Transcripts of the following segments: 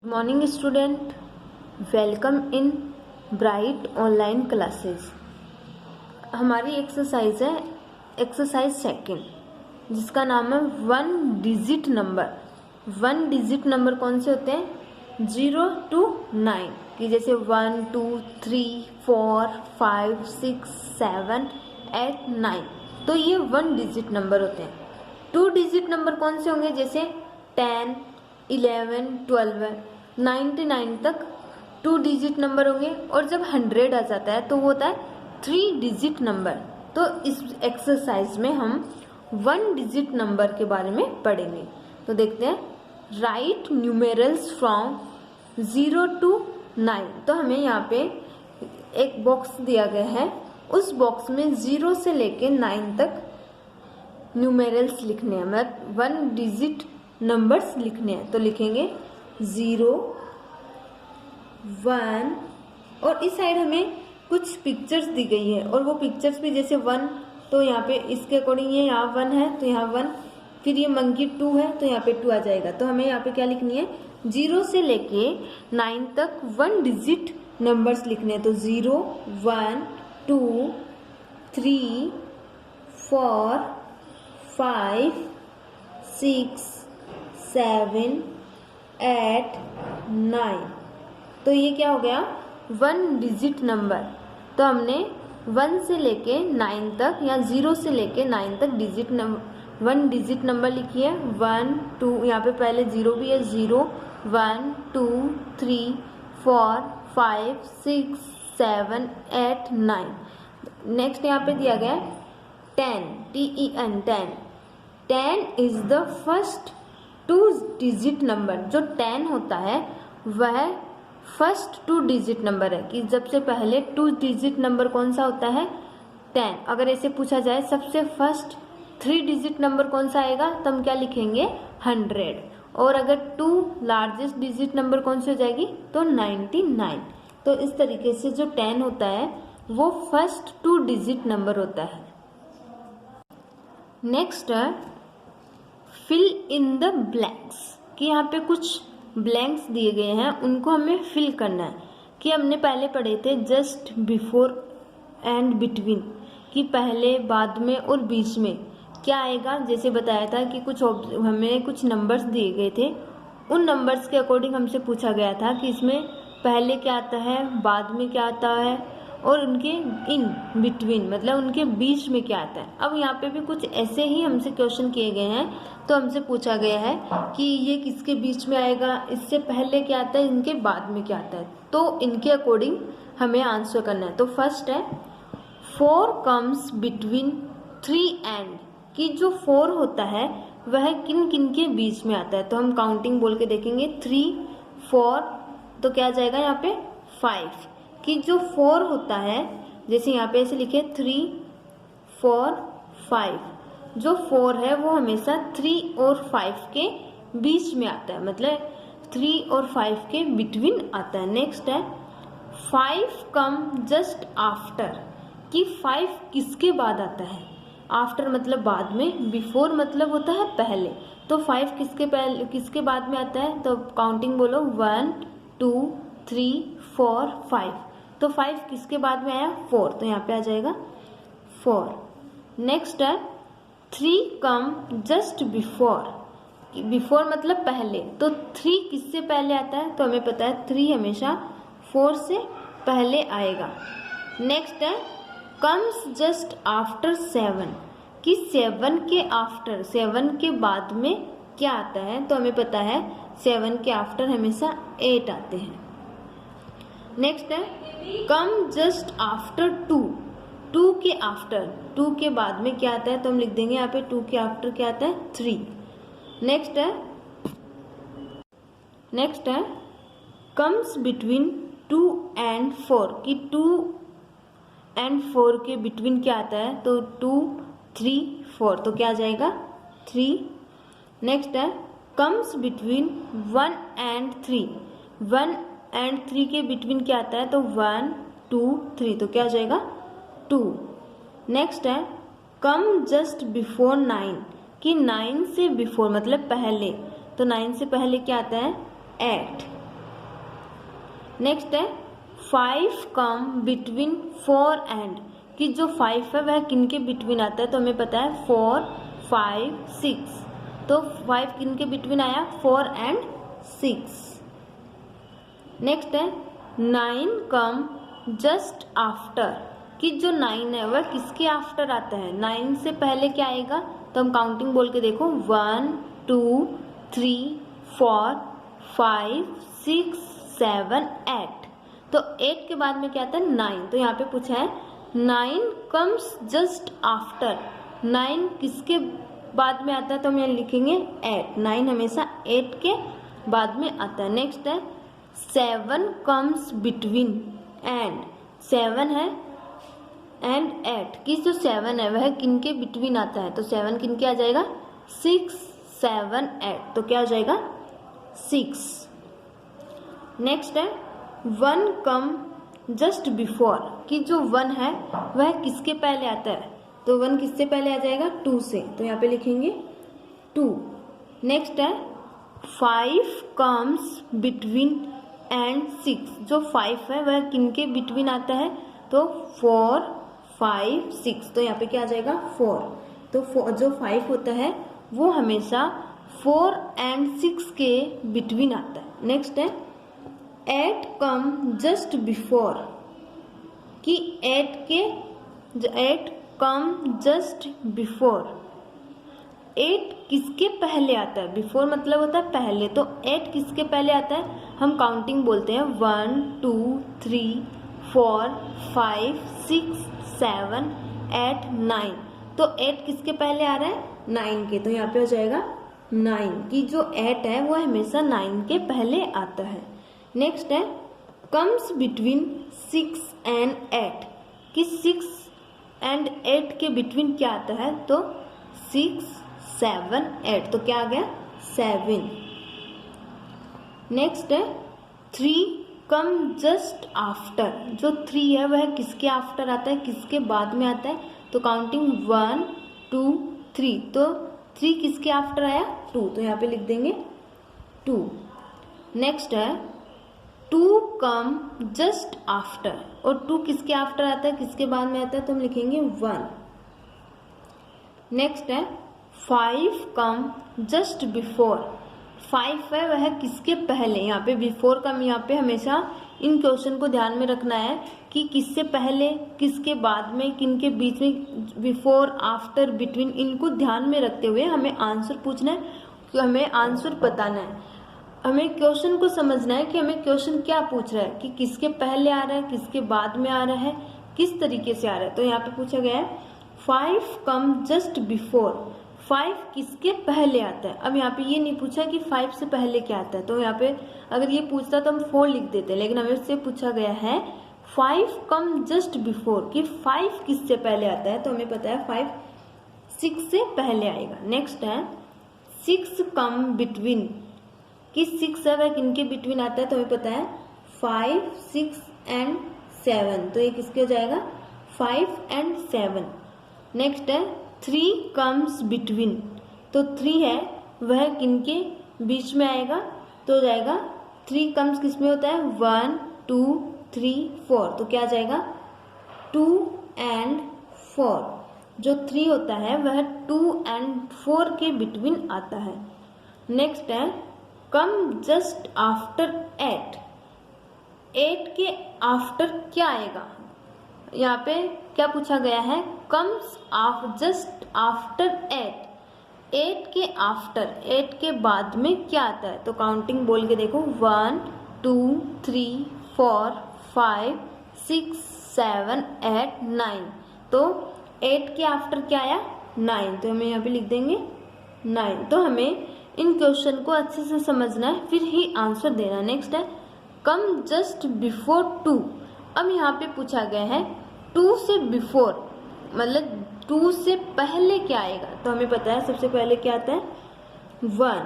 Morning student, welcome in bright online classes. हमारी exercise है exercise second, जिसका नाम है one digit number. One digit number कौन से होते हैं? 0 to 9 कि जैसे 1 2 3 4 5 6 7 8 9, तो ये वन डिजिट नंबर होते हैं। टू डिजिट नंबर कौन से होंगे? जैसे 10 11 12 99 तक टू डिजिट नंबर होंगे, और जब 100 आ जाता है तो वो होता है 3 डिजिट नंबर। तो इस एक्सरसाइज में हम वन डिजिट नंबर के बारे में पढ़ेंगे। तो देखते हैं, राइट न्यूमेरल्स फ्रॉम 0 to 9। तो हमें यहाँ पे एक बॉक्स दिया गया है, उस बॉक्स में 0 से लेके 9 तक न्यूमेरल्स लिखने हैं, मतलब वन डिजिट नंबर्स लिखने हैं। तो लिखेंगे 0 1, और इस साइड हमें कुछ पिक्चर्स दी गई है, और वो पिक्चर्स भी जैसे 1, तो यहाँ पे इसके अकॉर्डिंग ये यहाँ 1 है तो यहाँ 1, फिर ये मंकी 2 है तो यहाँ पे 2 आ जाएगा। तो हमें यहाँ पे क्या लिखनी है? 0 से लेके 9 तक वन डिजिट नंबर्स लिखने हैं। तो 0 1 2 3 4 5 6 7 8 9। तो ये क्या हो गया? One digit number. तो हमने 1 से लेके 9 तक या 0 से लेके 9 तक वन डिजिट नंबर लिखी है। 1 2, यहाँ पे पहले 0 भी है, 0 1 2 3 4 5 6 7 8 9। नेक्स्ट यहाँ पे दिया गया है 10 TEN 10। 10 is the first two digit number. जो 10 होता है वह फर्स्ट टू डिजिट नंबर है, कि जब से पहले टू डिजिट नंबर कौन सा होता है? 10। अगर ऐसे पूछा जाए सबसे फर्स्ट 3 डिजिट नंबर कौन सा आएगा, तो हम क्या लिखेंगे? 100। और अगर 2 लार्जेस्ट डिजिट नंबर कौन सी हो जाएगी? तो 99। तो इस तरीके से जो 10 होता है वो फर्स्ट टू डिजिट नंबर होता है। नेक्स्ट है फिल इन द ब्लैंक्स, कि यहाँ पे कुछ ब्लैंक्स दिए गए हैं, उनको हमें फिल करना है। कि हमने पहले पढ़े थे जस्ट बिफोर एंड बिटवीन, कि पहले बाद में और बीच में क्या आएगा। जैसे बताया था कि हमें कुछ नंबर्स दिए गए थे, उन नंबर्स के अकॉर्डिंग हमसे पूछा गया था कि इसमें पहले क्या आता है, बाद में क्या आता है, और उनके इन बिटवीन मतलब उनके बीच में क्या आता है। अब यहाँ पे भी कुछ ऐसे ही हमसे क्वेश्चन किए गए हैं। तो हमसे पूछा गया है कि ये किसके बीच में आएगा, इससे पहले क्या आता है, इनके बाद में क्या आता है। तो इनके अकॉर्डिंग हमें आंसर करना है। तो फर्स्ट है 4 कम्स बिटवीन 3 एंड, कि जो 4 होता है वह किन किन के बीच में आता है। तो हम काउंटिंग बोल के देखेंगे 3 4, तो क्या आ जाएगा यहाँ पे 5, कि जो 4 होता है, जैसे यहाँ पे ऐसे लिखे 3 4 5, जो 4 है वो हमेशा 3 और 5 के बीच में आता है, मतलब 3 और 5 के बिटवीन आता है। नेक्स्ट है 5 कम जस्ट आफ्टर, कि 5 किसके बाद आता है? आफ्टर मतलब बाद में, बिफोर मतलब होता है पहले। तो 5 किसके बाद में आता है? तो काउंटिंग बोलो 1 2 3 4 5। तो 5 किसके बाद में आया? 4, तो यहाँ पे आ जाएगा 4। नेक्स्ट है 3 कम जस्ट बिफोर, बिफोर मतलब पहले। तो 3 किससे पहले आता है? तो हमें पता है 3 हमेशा 4 से पहले आएगा। नेक्स्ट है कम्स जस्ट आफ्टर 7, कि 7 के आफ्टर, 7 के बाद में क्या आता है? तो हमें पता है 7 के आफ्टर हमेशा 8 आते हैं। नेक्स्ट है कम जस्ट आफ्टर 2, 2 के आफ्टर, 2 के बाद में क्या आता है? तो हम लिख देंगे यहाँ पे 2 के आफ्टर क्या आता है? 3। नेक्स्ट है कम्स बिटवीन 2 एंड 4, कि 2 एंड 4 के बिटवीन क्या आता है? तो 2 3 4, तो क्या आ जाएगा? 3। नेक्स्ट है कम्स बिटवीन 1 एंड 3, 1 एंड 3 के बिटवीन क्या आता है? तो 1 2 3, तो क्या आ जाएगा? 2। नेक्स्ट है कम जस्ट बिफोर 9, कि 9 से बिफोर मतलब पहले। तो 9 से पहले क्या आता है? 8। नेक्स्ट है 5 कम बिटवीन 4 एंड, कि जो 5 है वह किन के बिटवीन आता है, तो हमें पता है 4, 5, 6, तो 5 किन के बिटवीन आया, 4 एंड 6। नेक्स्ट है 9 कम जस्ट आफ्टर, कि जो 9 है वह किसके आफ्टर आता है, 9 से पहले क्या आएगा, तो हम काउंटिंग बोल के देखो 1 2 3 4 5 6 7 8, तो 8 के बाद में क्या आता है 9, तो यहाँ पे पूछा है 9 कम्स जस्ट आफ्टर, 9 किसके बाद में आता है, तो हम यहाँ लिखेंगे 8, 9 हमेशा 8 के बाद में आता है। नेक्स्ट है 7 कम्स बिटवीन एंड, 7 है एंड 8, कि जो 7 है वह किन के बिटवीन आता है, तो 7 किन के आ जाएगा, 6 7 8, तो क्या हो जाएगा 6। नेक्स्ट है 1 कम जस्ट बिफोर, कि जो 1 है वह किसके पहले आता है, तो 1 किससे पहले आ जाएगा, 2 से, तो यहाँ पे लिखेंगे 2। नेक्स्ट है 5 कम्स बिटवीन एंड 6, जो 5 है वह किन के बिटवीन आता है, तो 4 5 6, तो यहाँ पे क्या आ जाएगा 4, तो जो 5 होता है वो हमेशा 4 एंड 6 के बिटवीन आता है। नेक्स्ट है 8 कम जस्ट बिफोर, कि 8 कम जस्ट बिफोर, 8 किसके पहले आता है, बिफोर मतलब होता है पहले, तो 8 किसके पहले आता है, हम काउंटिंग बोलते हैं 1 2 3 4 5 6 7 8 9, तो 8 किसके पहले आ रहा है, 9 के, तो यहाँ पे हो जाएगा 9, की जो 8 है वो हमेशा 9 के पहले आता है। नेक्स्ट है कम्स बिटवीन 6 एंड 8, कि 6 एंड 8 के बिटवीन क्या आता है, तो 6 7 8, तो क्या आ गया 7। नेक्स्ट है 3 कम जस्ट आफ्टर, जो 3 है वह किसके आफ्टर आता है, किसके बाद में आता है, तो काउंटिंग 1 2 3, तो 3 किसके आफ्टर आया, 2, तो यहाँ पे लिख देंगे 2। नेक्स्ट है 2 कम जस्ट आफ्टर, और 2 किसके आफ्टर आता है, किसके बाद में आता है, तो हम लिखेंगे 1। नेक्स्ट है 5 कम जस्ट बिफोर, 5 है वह किसके पहले, यहाँ पे बिफोर का यहाँ पे हमेशा इन क्वेश्चन को ध्यान में रखना है कि किससे पहले किसके बाद में किनके बीच में, बिफोर आफ्टर बिटवीन, इनको ध्यान में रखते हुए हमें आंसर पूछना है, कि हमें आंसर बताना है, हमें क्वेश्चन को समझना है कि हमें क्वेश्चन क्या पूछ रहा है, कि किसके पहले आ रहा है, किसके बाद में आ रहा है, किस तरीके से आ रहा है। तो यहाँ पे पूछा गया है 5 कम जस्ट बिफोर, 5 किसके पहले आता है। अब यहाँ पे ये नहीं पूछा कि 5 से पहले क्या आता है, तो यहाँ पे अगर ये पूछता तो हम 4 लिख देते, लेकिन हमें इससे पूछा गया है 5 कम जस्ट बिफोर, कि 5 किससे पहले आता है, तो हमें पता है 5 6 से पहले आएगा। नेक्स्ट है 6 कम बिटवीन, कि 6 है वह किनके बिटवीन आता है, तो हमें पता है 5 6 एंड 7, तो ये किसके हो जाएगा 5 एंड 7। नेक्स्ट है 3 कम्स बिटवीन, तो 3 है वह किनके बीच में आएगा, तो हो जाएगा 3 कम्स किस में होता है 1 2 3 4, तो क्या आ जाएगा 2 एंड 4, जो 3 होता है वह 2 एंड 4 के बिटवीन आता है। नेक्स्ट है कम जस्ट आफ्टर 8, 8 के आफ्टर क्या आएगा, यहाँ पे क्या पूछा गया है कम्स जस्ट आफ्टर 8, 8 के आफ्टर, 8 के बाद में क्या आता है, तो काउंटिंग बोल के देखो 1 2 3 4 5 6 7 8 9, तो 8 के आफ्टर क्या आया 9, तो हमें यहाँ पे लिख देंगे 9। तो हमें इन क्वेश्चन को अच्छे से समझना है, फिर ही आंसर देना। नेक्स्ट है कम जस्ट बिफोर 2, अब यहाँ पे पूछा गया है 2 से बिफोर, मतलब 2 से पहले क्या आएगा, तो हमें पता है सबसे पहले क्या आता है 1,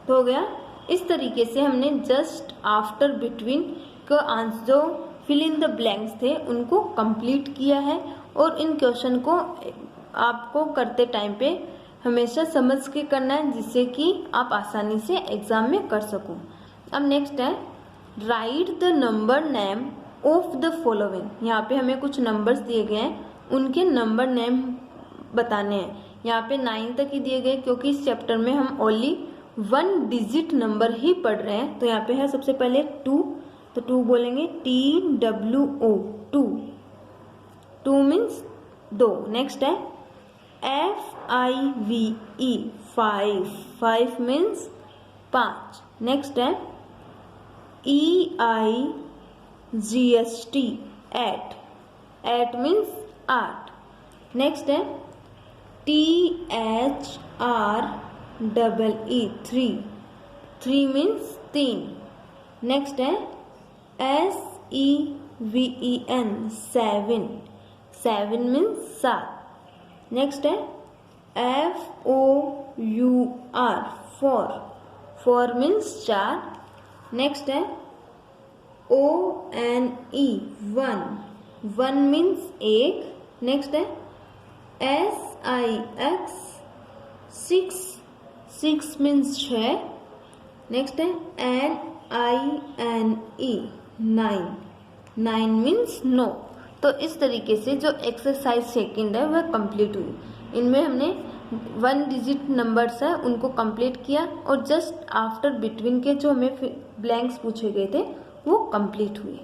तो हो गया। इस तरीके से हमने जस्ट आफ्टर बिटवीन का आंसर, जो फिल इन द ब्लैंक्स थे उनको कंप्लीट किया है, और इन क्वेश्चन को आपको करते टाइम पे हमेशा समझ के करना है जिससे कि आप आसानी से एग्जाम में कर सको। अब नेक्स्ट है right the number name of the following. यहाँ पे हमें कुछ नंबर्स दिए गए हैं, उनके नंबर नेम बताने हैं। यहाँ पे 9 तक ही दिए गए क्योंकि इस चैप्टर में हम ओनली 1 डिजिट नंबर ही पढ़ रहे हैं। तो यहाँ पे है सबसे पहले 2, तो 2 बोलेंगे TWO 2, 2 मीन्स 2। नेक्स्ट है FIVE 5, 5 मीन्स 5। नेक्स्ट है EIGST 8, 8 मीन्स 8। नेक्स्ट है THREE 3, 3 मीन्स 3। नेक्स्ट है SEVEN 7, 7 मीन्स 7। नेक्स्ट है FOUR 4, 4 मीन्स 4। नेक्स्ट है ONE 1, 1 मीन्स 1। नेक्स्ट है SIX 6, 6 मीन्स 6। नेक्स्ट है NINE 9, 9 मीन्स 9। तो इस तरीके से जो एक्सरसाइज सेकंड है वह कंप्लीट हुई। इनमें हमने 1 डिजिट नंबर्स है उनको कंप्लीट किया और जस्ट आफ्टर बिटवीन के जो हमें ब्लैंक्स पूछे गए थे वो कंप्लीट हुए।